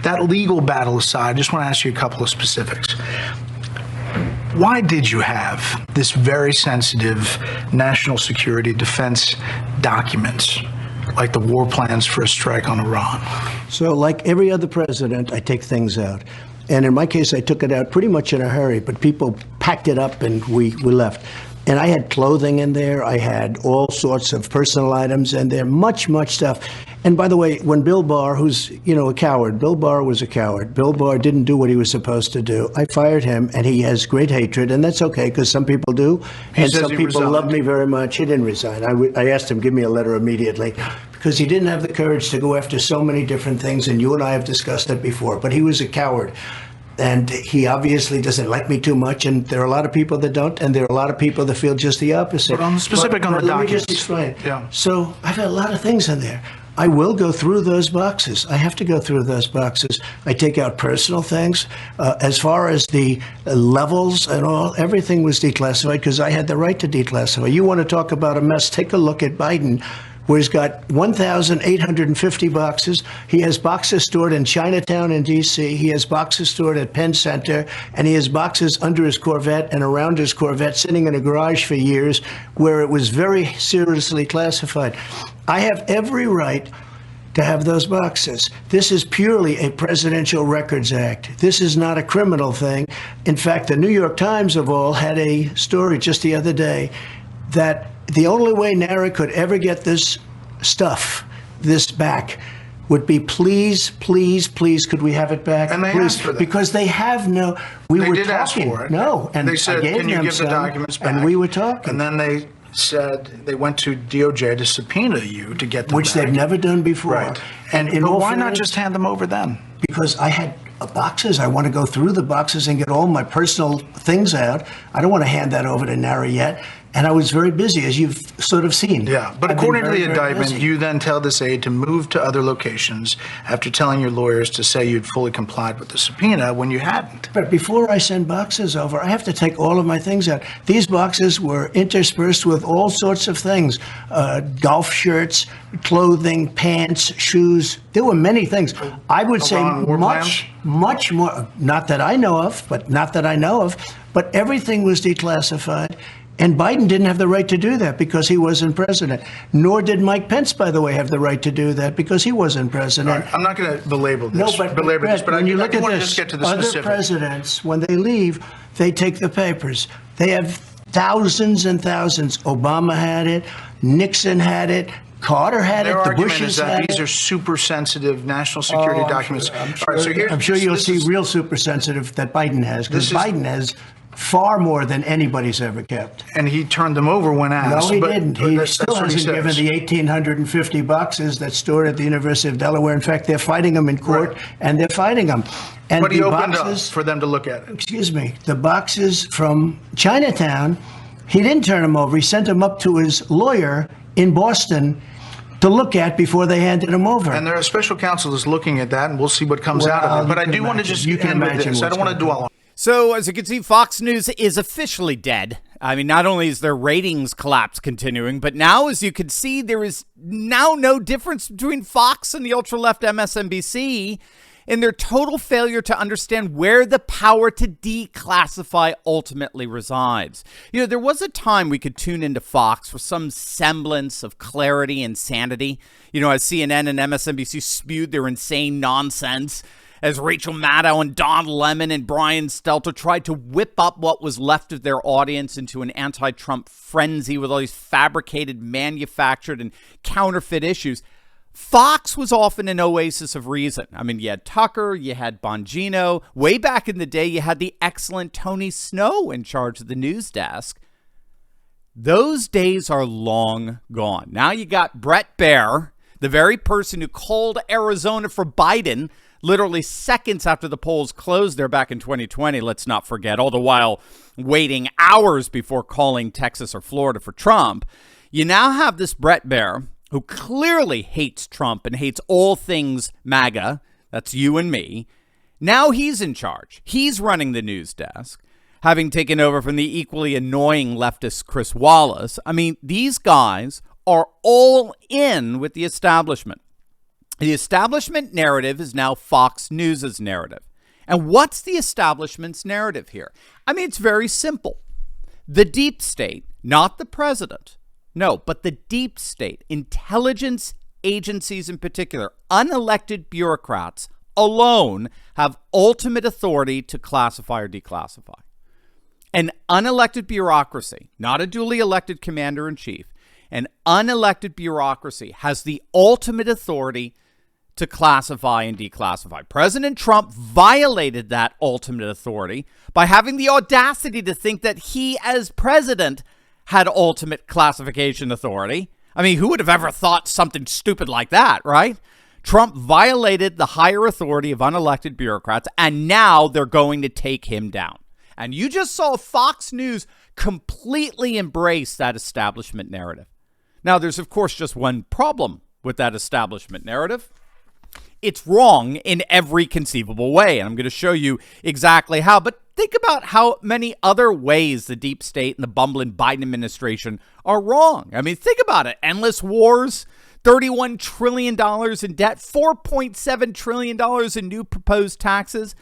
That legal battle aside, I just want to ask you a couple of specifics. Why did you have this very sensitive national security defense documents, like the war plans for a strike on Iran? So like every other president, I take things out. And in my case, I took it out pretty much in a hurry, but people packed it up and we left. And I had clothing in there. I had all sorts of personal items in there, much stuff. And by the way, when Bill Barr, who's, a coward, Bill Barr was a coward. Bill Barr didn't do what he was supposed to do. I fired him, and he has great hatred, and that's okay, because some people do. And some people love me very much. He didn't resign. I asked him, give me a letter immediately, because he didn't have the courage to go after so many different things, and you and I have discussed it before. But he was a coward. And he obviously doesn't like me too much, and there are a lot of people that don't, and there are a lot of people that feel just the opposite. But on the specific on the let me documents. just explain. Yeah. So I've got a lot of things in there. I will go through those boxes. I have to go through those boxes. I take out personal things. As far as the levels and all, everything was declassified because I had the right to declassify. You want to talk about a mess? Take a look at Biden, where he's got 1,850 boxes. He has boxes stored in Chinatown in D.C. He has boxes stored at Penn Center, and he has boxes under his Corvette and around his Corvette sitting in a garage for years where it was very seriously classified. I have every right to have those boxes. This is purely a Presidential Records Act. This is not a criminal thing. In fact, the New York Times of all had a story just the other day that the only way NARA could ever get this stuff, this back, would be please, could we have it back? And they please, asked for that. Because they have no, They did ask for it. No, and they said, I gave can you them give the documents back? And we were talking. And then they said they went to DOJ to subpoena you to get them Which back. they've never done before. Right. And in but all why not fairness, just hand them over then? because I had boxes. I want to go through the boxes and get all my personal things out. I don't want to hand that over to NARA yet. And I was very busy, as you've sort of seen. Yeah, but I've according been to very, the very indictment, busy. you then tell this aide to move to other locations after telling your lawyers to say you'd fully complied with the subpoena when you hadn't. But before I send boxes over, I have to take all of my things out. These boxes were interspersed with all sorts of things, golf shirts, clothing, pants, shoes. There were many things. I would say much more, not that I know of, but everything was declassified. And Biden didn't have the right to do that because he wasn't president. Nor did Mike Pence, by the way, have the right to do that because he wasn't president. Right, I'm not going to belabor this. No, but when you look at this, just get to the other specifics. presidents, when they leave, they take the papers. They have thousands and thousands. Obama had it. Nixon had it. Carter had Their it. The argument Bushes is that had these it. are super sensitive national security documents. I'm sure you'll see real super sensitive that Biden has, because Biden has far more than anybody's ever kept. And he turned them over when asked. No, he didn't. He still what hasn't given the 1,850 boxes that's stored at the University of Delaware. In fact, they're fighting them in court, and they're fighting them. And But he the opened boxes, up for them to look at it. excuse me, the boxes from Chinatown, he didn't turn them over. He sent them up to his lawyer in Boston to look at before they handed them over. And there are special counsel is looking at that, and we'll see what comes out of it. But I do want to just end with this. I don't want to dwell on it. So, as you can see, Fox News is officially dead. I mean, not only is their ratings collapse continuing, but now, as you can see, there is now no difference between Fox and the ultra-left MSNBC in their total failure to understand where the power to declassify ultimately resides. You know, there was a time we could tune into Fox for some semblance of clarity and sanity. You know, as CNN and MSNBC spewed their insane nonsense, as Rachel Maddow and Don Lemon and Brian Stelter tried to whip up what was left of their audience into an anti-Trump frenzy with all these fabricated, manufactured, and counterfeit issues, Fox was often an oasis of reason. I mean, you had Tucker, you had Bongino. Way back in the day, you had the excellent Tony Snow in charge of the news desk. Those days are long gone. Now you got Brett Baier, the very person who called Arizona for Biden literally seconds after the polls closed there back in 2020, let's not forget, all the while waiting hours before calling Texas or Florida for Trump. You now have this Brett Baier, who clearly hates Trump and hates all things MAGA. That's you and me. Now he's in charge. He's running the news desk, having taken over from the equally annoying leftist Chris Wallace. I mean, these guys are all in with the establishment. The establishment narrative is now Fox News' narrative. And what's the establishment's narrative here? I mean, it's very simple. The deep state, not the president, no, but the deep state, intelligence agencies in particular, unelected bureaucrats alone have ultimate authority to classify or declassify. An unelected bureaucracy, not a duly elected commander-in-chief, an unelected bureaucracy has the ultimate authority to classify and declassify. President Trump violated that ultimate authority by having the audacity to think that he, as president, had ultimate classification authority. I mean, who would have ever thought something stupid like that, right? Trump violated the higher authority of unelected bureaucrats, and now they're going to take him down. And you just saw Fox News completely embrace that establishment narrative. Now, there's, of course, just one problem with that establishment narrative. It's wrong in every conceivable way, and I'm going to show you exactly how. But think about how many other ways the deep state and the bumbling Biden administration are wrong. I mean, think about it. Endless wars, $31 trillion in debt, $4.7 trillion in new proposed taxes.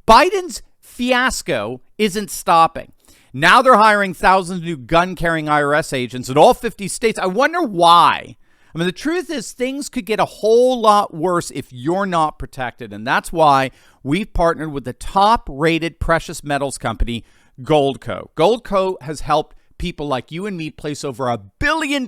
Biden's fiasco isn't stopping. Now they're hiring thousands of new gun-carrying IRS agents in all 50 states. I wonder why. I mean, the truth is things could get a whole lot worse if you're not protected. And that's why we've partnered with the top-rated precious metals company, Goldco. Goldco has helped people like you and me place over $1 billion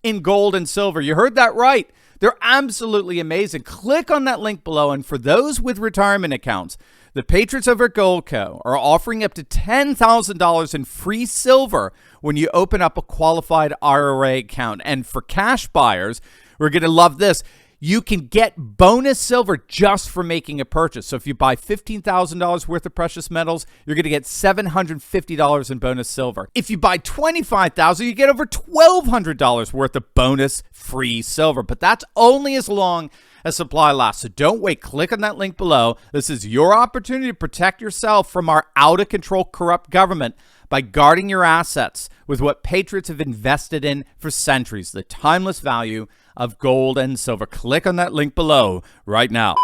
in gold and silver. You heard that right. They're absolutely amazing. Click on that link below. And for those with retirement accounts, the patrons over at Goldco are offering up to $10,000 in free silver when you open up a qualified IRA account. And for cash buyers, we're going to love this. You can get bonus silver just for making a purchase. So if you buy $15,000 worth of precious metals, you're going to get $750 in bonus silver. If you buy $25,000, you get over $1,200 worth of bonus free silver. But that's only as long as supply lasts. So don't wait. Click on that link below. This is your opportunity to protect yourself from our out-of-control corrupt government by guarding your assets with what patriots have invested in for centuries, the timeless value of gold and silver. Click on that link below right now.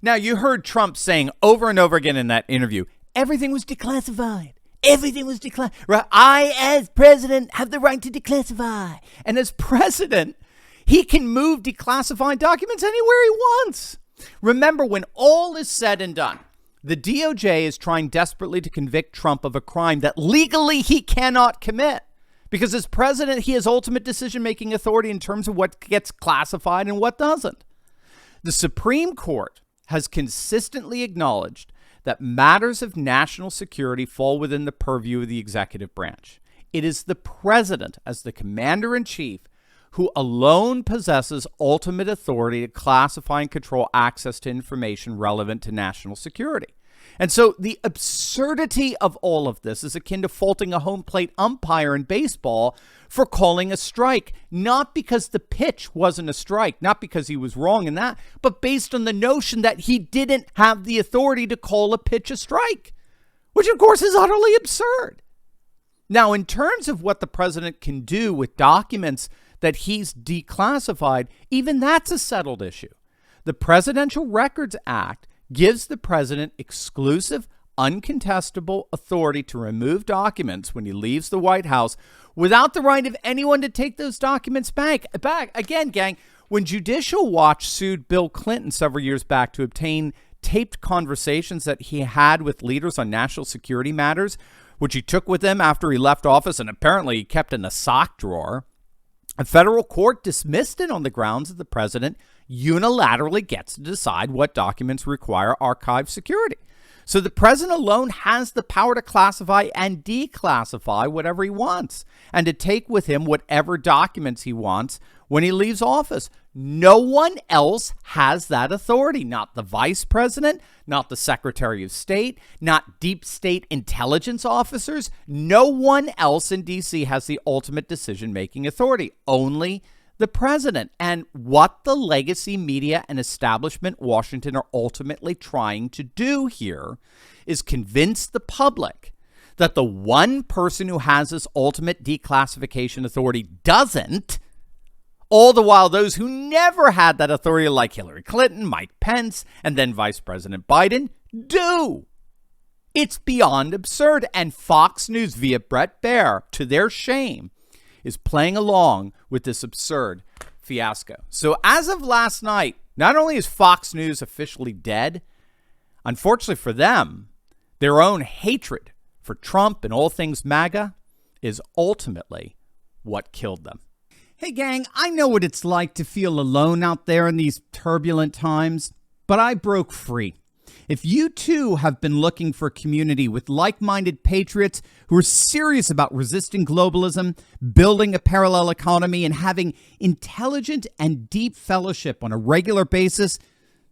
Now, you heard Trump saying over and over again in that interview, everything was declassified. Everything was declassified. I, as president, have the right to declassify. And as president, he can move declassified documents anywhere he wants. Remember, when all is said and done, the DOJ is trying desperately to convict Trump of a crime that legally he cannot commit. Because as president, he has ultimate decision-making authority in terms of what gets classified and what doesn't. The Supreme Court has consistently acknowledged that matters of national security fall within the purview of the executive branch. It is the president, as the commander-in-chief, who alone possesses ultimate authority to classify and control access to information relevant to national security. And so the absurdity of all of this is akin to faulting a home plate umpire in baseball for calling a strike, not because the pitch wasn't a strike, not because he was wrong in that, but based on the notion that he didn't have the authority to call a pitch a strike, which of course is utterly absurd. Now, in terms of what the president can do with documents that he's declassified, even that's a settled issue. The Presidential Records Act gives the president exclusive, uncontestable authority to remove documents when he leaves the White House without the right of anyone to take those documents back. Again, gang, when Judicial Watch sued Bill Clinton several years back to obtain taped conversations that he had with leaders on national security matters, which he took with him after he left office and apparently he kept in a sock drawer, a federal court dismissed it on the grounds that the president unilaterally gets to decide what documents require archive security. So the president alone has the power to classify and declassify whatever he wants and to take with him whatever documents he wants when he leaves office. No one else has that authority. Not the vice president, not the secretary of state, not deep state intelligence officers. No one else in D.C. has the ultimate decision-making authority. Only the president. And what the legacy media and establishment Washington are ultimately trying to do here is convince the public that the one person who has this ultimate declassification authority doesn't, All the while, those who never had that authority, like Hillary Clinton, Mike Pence, and then Vice President Biden, do. It's beyond absurd. And Fox News, via Brett Baier, to their shame, is playing along with this absurd fiasco. So as of last night, not only is Fox News officially dead, unfortunately for them, their own hatred for Trump and all things MAGA is ultimately what killed them. Hey gang, I know what it's like to feel alone out there in these turbulent times, but I broke free. If you too have been looking for a community with like-minded patriots who are serious about resisting globalism, building a parallel economy, and having intelligent and deep fellowship on a regular basis,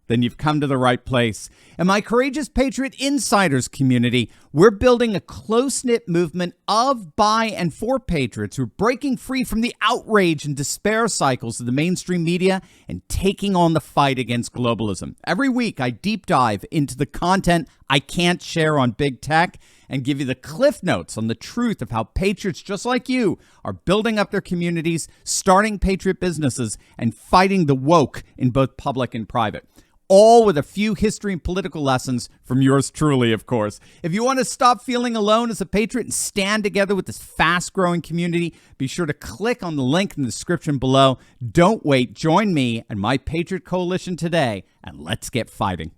then you've come to the right place. In my Courageous Patriot Insiders community, we're building a close-knit movement of, by, and for patriots who are breaking free from the outrage and despair cycles of the mainstream media and taking on the fight against globalism. Every week, I deep dive into the content I can't share on big tech and give you the cliff notes on the truth of how patriots just like you are building up their communities, starting patriot businesses, and fighting the woke in both public and private. All with a few history and political lessons from yours truly, of course. If you want to stop feeling alone as a patriot and stand together with this fast-growing community, be sure to click on the link in the description below. Don't wait. Join me and my Patriot Coalition today, and let's get fighting.